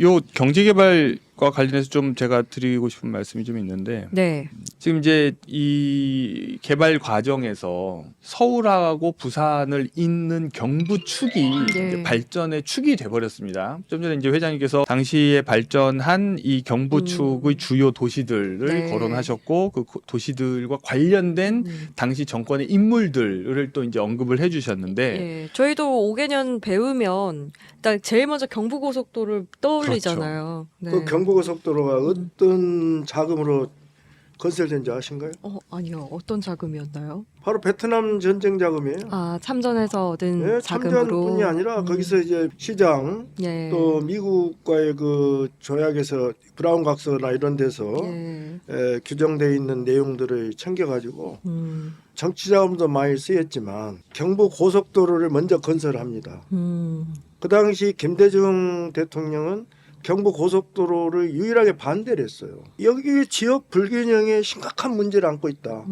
요 경제개발과 관련해서 좀 제가 드리고 싶은 말씀이 좀 있는데 네. 지금 이제 이 개발 과정에서 서울하고 부산을 잇는 경부축이 네. 이제 발전의 축이 돼버렸습니다. 좀 전에 이제 회장님께서 당시에 발전한 이 경부축의 주요 도시들을 네. 거론하셨고 그 도시들과 관련된 당시 정권의 인물들을 또 이제 언급을 해주셨는데 예, 저희도 5개년 배우면 일단 제일 먼저 경부고속도로를 떠올리잖아요. 네. 그 경부고속도로가 어떤 자금으로 건설된지 아신가요? 아니요. 어떤 자금이었나요? 바로 베트남 전쟁 자금이에요. 아, 참전해서 얻은 네, 자금으로. 참전뿐이 아니라 거기서 이제 시장 예. 또 미국과의 그 조약에서 브라운 각서나 이런 데서 예. 규정되어 있는 내용들을 챙겨가지고 음. 정치 자금도 많이 쓰였지만 경부 고속도로를 먼저 건설합니다. 그 당시 김대중 대통령은 경부 고속도로를 유일하게 반대를 했어요. 여기 지역 불균형에 심각한 문제를 안고 있다.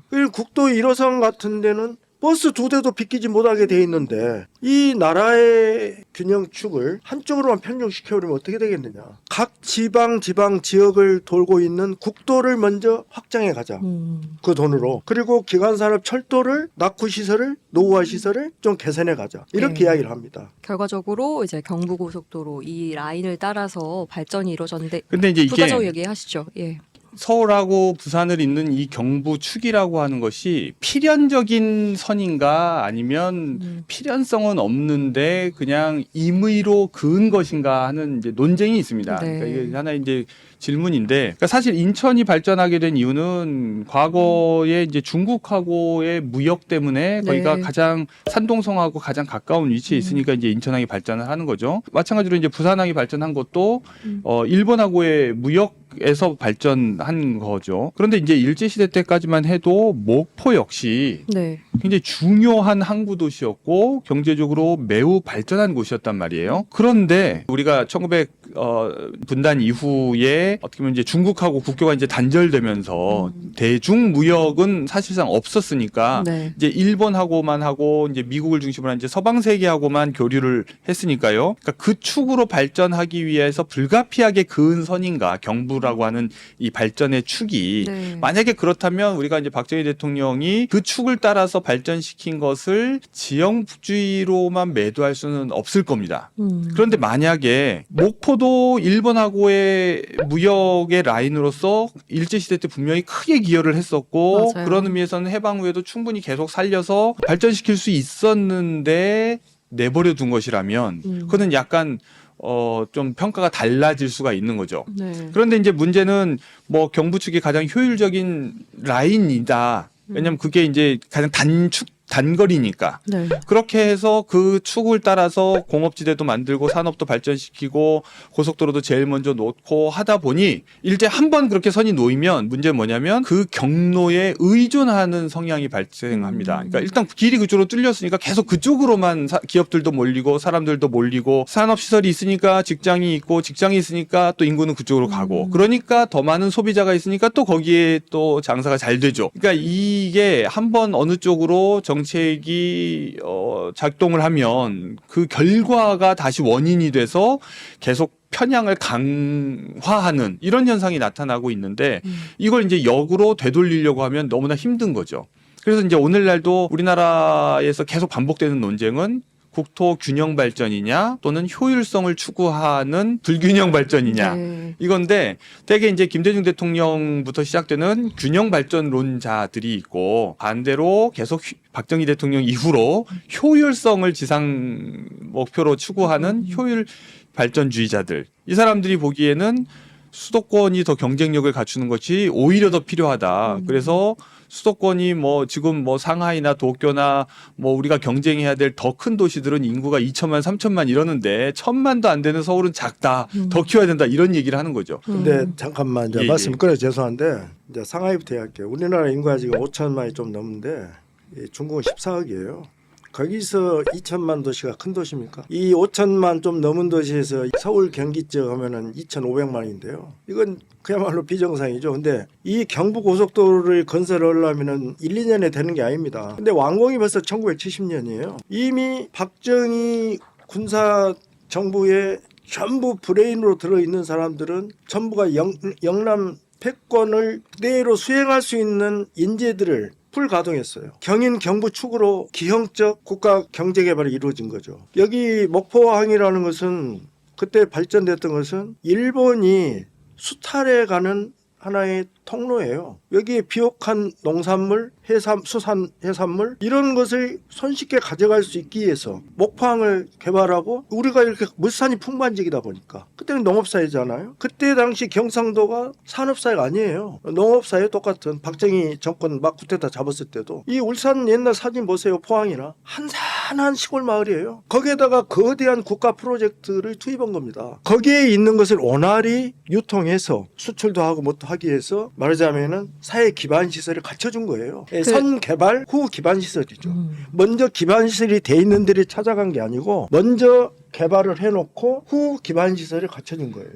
그리고 국도 1호선 같은 데는 버스 2대도 비키지 못하게 돼 있는데 이 나라의 균형축을 한쪽으로만 편중시켜버리면 어떻게 되겠느냐. 각 지방 지역을 돌고 있는 국도를 먼저 확장해 가자. 그 돈으로. 그리고 기관산업 철도를 낙후시설을 노후화시설을 좀 개선해 가자. 이렇게 네. 이야기를 합니다. 결과적으로 이제 경부고속도로 이 라인을 따라서 발전이 이루어졌는데 근데 이제 이게 부가적으로 얘기하시죠. 예. 서울하고 부산을 잇는 이 경부축이라고 하는 것이 필연적인 선인가 아니면 필연성은 없는데 그냥 임의로 그은 것인가 하는 이제 논쟁이 있습니다. 네. 그러니까 이게 하나의 이제 질문인데, 그러니까 사실 인천이 발전하게 된 이유는 과거에 이제 중국하고의 무역 때문에 거기가 네. 가장 산동성하고 가장 가까운 위치에 있으니까 이제 인천항이 발전을 하는 거죠. 마찬가지로 이제 부산항이 발전한 것도 일본하고의 무역에서 발전한 거죠. 그런데 이제 일제시대 때까지만 해도 목포 역시 네. 굉장히 중요한 항구 도시였고 경제적으로 매우 발전한 곳이었단 말이에요. 그런데 우리가 1900 분단 이후에 어떻게 보면 이제 중국하고 국교가 이제 단절되면서 대중 무역은 사실상 없었으니까 네. 이제 일본하고만 하고 이제 미국을 중심으로 한 이제 서방 세계하고만 교류를 했으니까요. 그러니까 그 축으로 발전하기 위해서 불가피하게 그은 선인가 경부라고 하는 이 발전의 축이 네. 만약에 그렇다면 우리가 이제 박정희 대통령이 그 축을 따라서 발전시킨 것을 지형주의로만 매도할 수는 없을 겁니다. 그런데 만약에 목포도 일본하고의 무역의 라인으로서 일제시대 때 분명히 크게 기여를 했었고 맞아요. 그런 의미에서는 해방 후에도 충분히 계속 살려서 발전시킬 수 있었는데 내버려 둔 것이라면 그거는 약간 좀 평가가 달라질 수가 있는 거죠. 네. 그런데 이제 문제는 뭐 경부축이 가장 효율적인 라인이다. 왜냐면 그게 이제 가장 단거리니까. 네. 그렇게 해서 그 축을 따라서 공업지대도 만들고 산업도 발전시키고 고속도로도 제일 먼저 놓고 하다 보니 일제 한 번 그렇게 선이 놓이면 문제는 뭐냐면 그 경로에 의존하는 성향이 발생합니다. 그러니까 일단 길이 그쪽으로 뚫렸으니까 계속 그쪽으로만 기업들도 몰리고 사람들도 몰리고 산업시설이 있으니까 직장이 있고 직장이 있으니까 또 인구는 그쪽으로 가고 그러니까 더 많은 소비자가 있으니까 또 거기에 또 장사가 잘 되죠. 그러니까 이게 한 번 어느 쪽으로 정책이 작동을 하면 그 결과가 다시 원인이 돼서 계속 편향을 강화하는 이런 현상이 나타나고 있는데 이걸 이제 역으로 되돌리려고 하면 너무나 힘든 거죠. 그래서 이제 오늘날도 우리나라에서 계속 반복되는 논쟁은 국토 균형 발전이냐 또는 효율성을 추구하는 불균형 발전이냐 네. 이건데 대개 이제 김대중 대통령부터 시작되는 균형 발전론자들이 있고 반대로 계속 박정희 대통령 이후로 효율성을 지상 목표로 추구하는 효율 발전주의자들 이 사람들이 보기에는 수도권이 더 경쟁력을 갖추는 것이 오히려 더 필요하다. 그래서 수도권이 뭐 지금 뭐 상하이나 도쿄나 뭐 우리가 경쟁해야 될 더 큰 도시들은 인구가 2천만, 3천만 이러는데 1,000만도 안 되는 서울은 작다. 더 키워야 된다. 이런 얘기를 하는 거죠. 근데 잠깐만 이제 예, 말씀 예. 끊어 죄송한데 이제 상하이부터 할게요. 우리나라 인구가 지금 5천만이 좀 넘는데 중국은 14억이에요. 거기서 2천만 도시가 큰 도시입니까? 이 5천만 좀 넘은 도시에서 서울 경기 쪽 하면은 2,500만인데요. 이건 그야말로 비정상이죠. 근데 이 경부 고속도로를 건설하려면은 1, 2년에 되는 게 아닙니다. 근데 완공이 벌써 1970년이에요. 이미 박정희 군사 정부의 전부 브레인으로 들어있는 사람들은 전부가 영남 패권을 그대로 수행할 수 있는 인재들을 풀 가동했어요. 경인 경부 축으로 기형적 국가 경제 개발이 이루어진 거죠. 여기 목포항이라는 것은 그때 발전됐던 것은 일본이 수탈해 가는 하나의 통로예요. 여기에 비옥한 농산물, 수산 해산물 이런 것을 손쉽게 가져갈 수 있기 위해서 목포항을 개발하고 우리가 이렇게 물산이 풍부한 지역이다 보니까 그때는 농업사회잖아요. 그때 당시 경상도가 산업사회가 아니에요. 농업사회 똑같은 박정희 정권 막 쿠데타 잡았을 때도 이 울산 옛날 사진 보세요. 포항이나 한산한 시골 마을이에요. 거기에다가 거대한 국가 프로젝트를 투입한 겁니다. 거기에 있는 것을 원활히 유통해서 수출도 하고 뭣도 하기 위해서 말하자면은 사회 기반 시설을 갖춰준 거예요. 선 개발 후 기반 시설이죠. 먼저 기반 시설이 돼 있는 데를 찾아간 게 아니고 먼저 개발을 해놓고 후 기반 시설을 갖춰준 거예요.